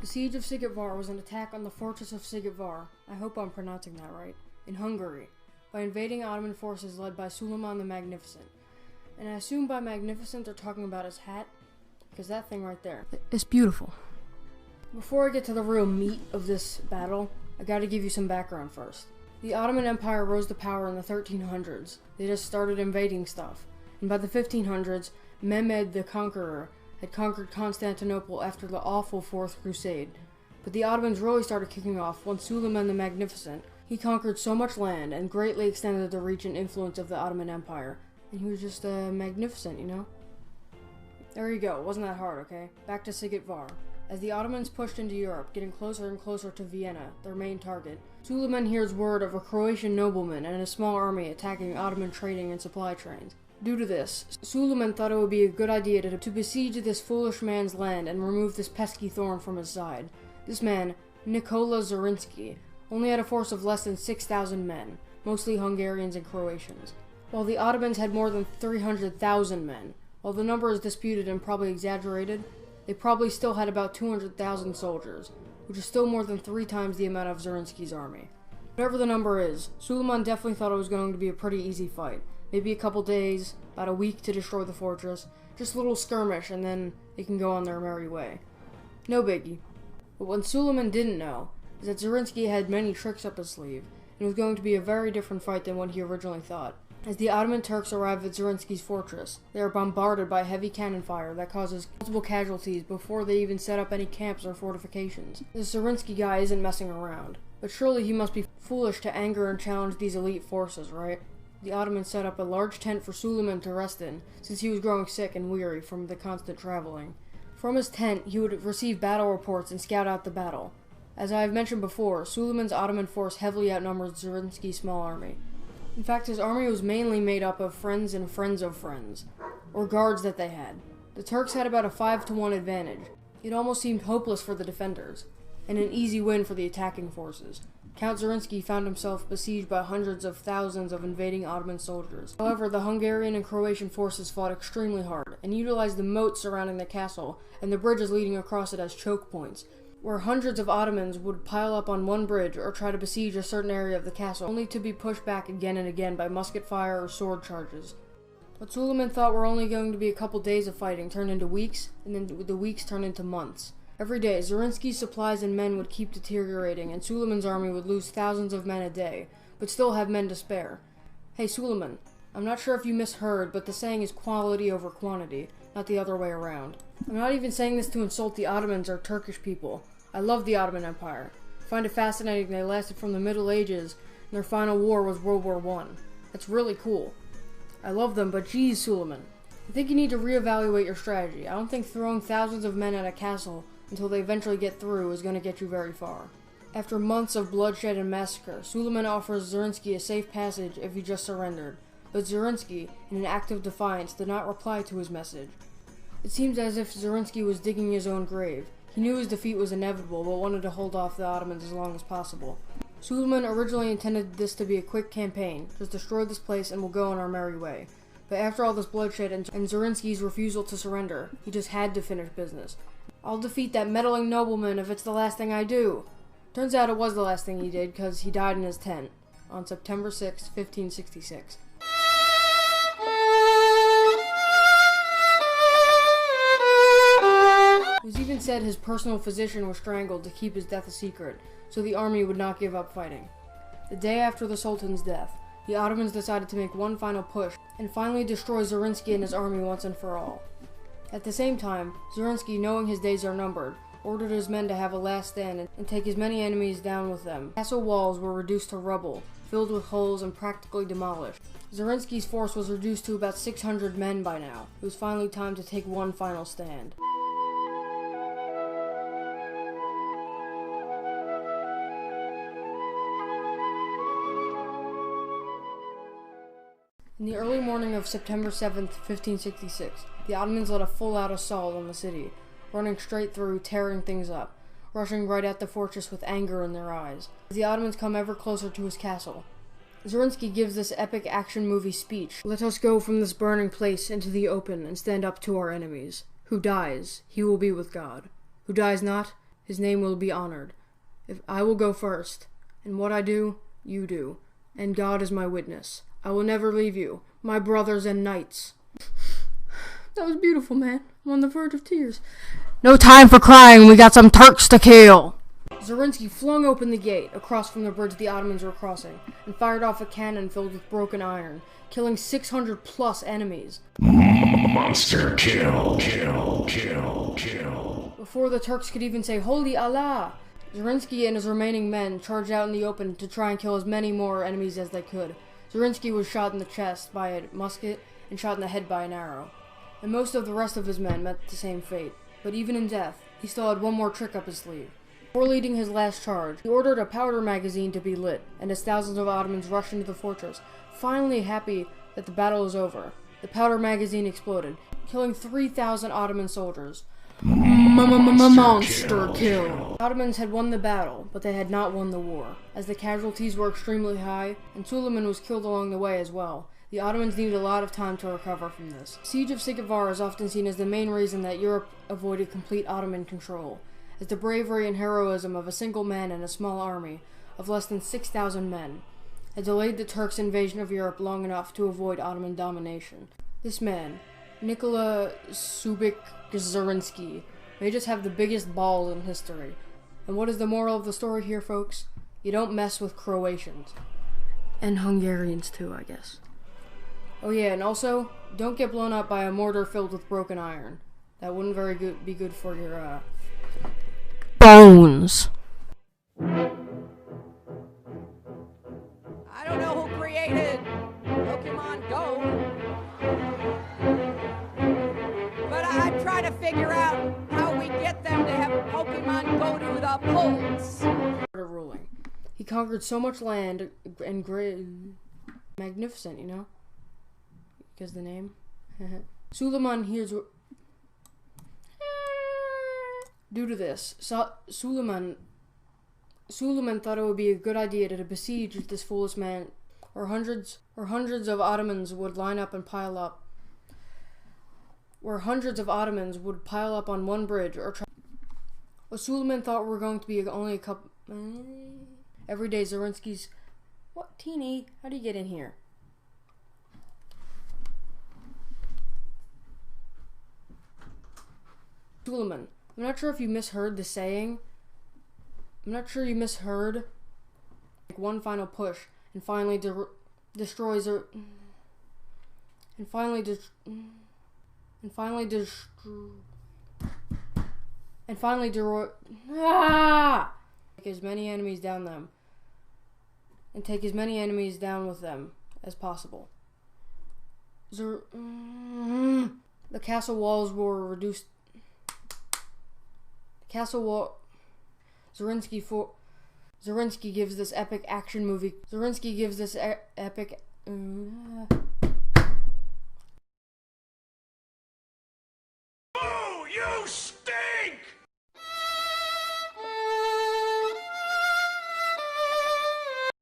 The Siege of Szigetvár was an attack on the fortress of Szigetvár, I hope I'm pronouncing that right, in Hungary, by invading Ottoman forces led by Suleiman the Magnificent. And I assume by magnificent they're talking about his hat, because that thing right there, it's beautiful. Before I get to the real meat of this battle, I gotta give you some background first. The Ottoman Empire rose to power in the 1300s. They just started invading stuff. And by the 1500s, Mehmed the Conqueror had conquered Constantinople after the awful Fourth Crusade. But the Ottomans really started kicking off once Suleiman the Magnificent. He conquered so much land and greatly extended the reach and influence of the Ottoman Empire. And he was just magnificent, you know? There you go, wasn't that hard, okay? Back to Szigetvár. As the Ottomans pushed into Europe, getting closer and closer to Vienna, their main target, Suleiman hears word of a Croatian nobleman and a small army attacking Ottoman trading and supply trains. Due to this, Suleiman thought it would be a good idea to besiege this foolish man's land and remove this pesky thorn from his side. This man, Nikola Zrinski, only had a force of less than 6,000 men, mostly Hungarians and Croatians, while the Ottomans had more than 300,000 men. While the number is disputed and probably exaggerated, they probably still had about 200,000 soldiers, which is still more than 3 times the amount of Zrinski's army. Whatever the number is, Suleiman definitely thought it was going to be a pretty easy fight. Maybe a couple days, about a week to destroy the fortress, just a little skirmish, and then they can go on their merry way. No biggie. But what Suleiman didn't know is that Zrinski had many tricks up his sleeve, and it was going to be a very different fight than what he originally thought. As the Ottoman Turks arrive at Zrinski's fortress, they are bombarded by heavy cannon fire that causes multiple casualties before they even set up any camps or fortifications. This Zrinski guy isn't messing around, but surely he must be foolish to anger and challenge these elite forces, right? The Ottomans set up a large tent for Suleiman to rest in, since he was growing sick and weary from the constant traveling. From his tent, he would receive battle reports and scout out the battle. As I have mentioned before, Suleiman's Ottoman force heavily outnumbered Zrinski's small army. In fact, his army was mainly made up of friends and friends of friends, or guards that they had. The Turks had about a 5-to-1 advantage. It almost seemed hopeless for the defenders, and an easy win for the attacking forces. Count Zrinski found himself besieged by hundreds of thousands of invading Ottoman soldiers. However, the Hungarian and Croatian forces fought extremely hard, and utilized the moats surrounding the castle and the bridges leading across it as choke points, where hundreds of Ottomans would pile up on one bridge or try to besiege a certain area of the castle, only to be pushed back again and again by musket fire or sword charges. What Suleiman thought were only going to be a couple days of fighting turned into weeks, and then the weeks turned into months. Every day, Zrinski's supplies and men would keep deteriorating, and Suleiman's army would lose thousands of men a day, but still have men to spare. Hey Suleiman, I'm not sure if you misheard, but the saying is quality over quantity, not the other way around. I'm not even saying this to insult the Ottomans or Turkish people. I love the Ottoman Empire. I find it fascinating they lasted from the Middle Ages, and their final war was World War I. That's really cool. I love them, but geez, Suleiman. I think you need to reevaluate your strategy. I don't think throwing thousands of men at a castle until they eventually get through is going to get you very far. After months of bloodshed and massacre, Suleiman offers Zrinski a safe passage if he just surrendered, but Zrinski, in an act of defiance, did not reply to his message. It seems as if Zrinski was digging his own grave. He knew his defeat was inevitable, but wanted to hold off the Ottomans as long as possible. Suleiman originally intended this to be a quick campaign, just destroy this place and we'll go on our merry way. But after all this bloodshed and Zrinski's refusal to surrender, he just had to finish business. I'll defeat that meddling nobleman if it's the last thing I do. Turns out it was the last thing he did, because he died in his tent on September 6, 1566. It was even said his personal physician was strangled to keep his death a secret, so the army would not give up fighting. The day after the Sultan's death, the Ottomans decided to make one final push and finally destroy Zrinski and his army once and for all. At the same time, Zrinski, knowing his days are numbered, ordered his men to have a last stand and take as many enemies down with them. Castle walls were reduced to rubble, filled with holes and practically demolished. Zrinski's force was reduced to about 600 men by now. It was finally time to take one final stand. In the early morning of September 7th, 1566, the Ottomans led a full-out assault on the city, running straight through, tearing things up, rushing right at the fortress with anger in their eyes. As the Ottomans come ever closer to his castle, Zrinski gives this epic action movie speech. Let us go from this burning place into the open and stand up to our enemies. Who dies, he will be with God. Who dies not, his name will be honored. If I will go first, and what I do, you do, and God is my witness. I will never leave you, my brothers and knights. That was beautiful, man. I'm on the verge of tears. No time for crying, we got some Turks to kill! Zorinsky flung open the gate across from the bridge the Ottomans were crossing, and fired off a cannon filled with broken iron, killing 600 plus enemies. Monster kill, kill, kill, kill. Before the Turks could even say, Holy Allah! Zorinsky and his remaining men charged out in the open to try and kill as many more enemies as they could. Zorinsky was shot in the chest by a musket and shot in the head by an arrow. And most of the rest of his men met the same fate. But even in death, he still had one more trick up his sleeve. Before leading his last charge, he ordered a powder magazine to be lit, and as thousands of Ottomans rushed into the fortress, finally happy that the battle was over, the powder magazine exploded, killing 3,000 Ottoman soldiers. Monster kill! Ottomans had won the battle, but they had not won the war, as the casualties were extremely high, and Suleiman was killed along the way as well. The Ottomans needed a lot of time to recover from this. Siege of Szigetvár is often seen as the main reason that Europe avoided complete Ottoman control, as the bravery and heroism of a single man and a small army of less than 6,000 men had delayed the Turks' invasion of Europe long enough to avoid Ottoman domination. This man, Nikola Subik Zorinsky, may just have the biggest balls in history. And what is the moral of the story here, folks? You don't mess with Croatians. And Hungarians too, I guess. Oh yeah, and also, don't get blown up by a mortar filled with broken iron. That wouldn't be good for your, bones. I don't know who created Pokemon Go, but I'm trying to figure out how we get them to have Pokemon go to the polls. Ruling. He conquered so much land and magnificent, you know? Because the name. Suleiman hears. Due to this, Suleiman thought it would be a good idea to besiege this foolish man, or hundreds of Ottomans would line up and pile up. Where hundreds of Ottomans would pile up on one bridge, or try. What Suleiman thought were going to be only a couple. Every day, Zorinsky's. What, Teeny? How do you get in here? Suleiman. I'm not sure if you misheard the saying. I'm not sure you misheard. Like one final push, and finally destroys her. And finally take as many enemies down them, and take as many enemies down with them as possible. The castle walls were reduced. Zorinsky gives this epic action movie. Zorinsky gives this epic. Oh, you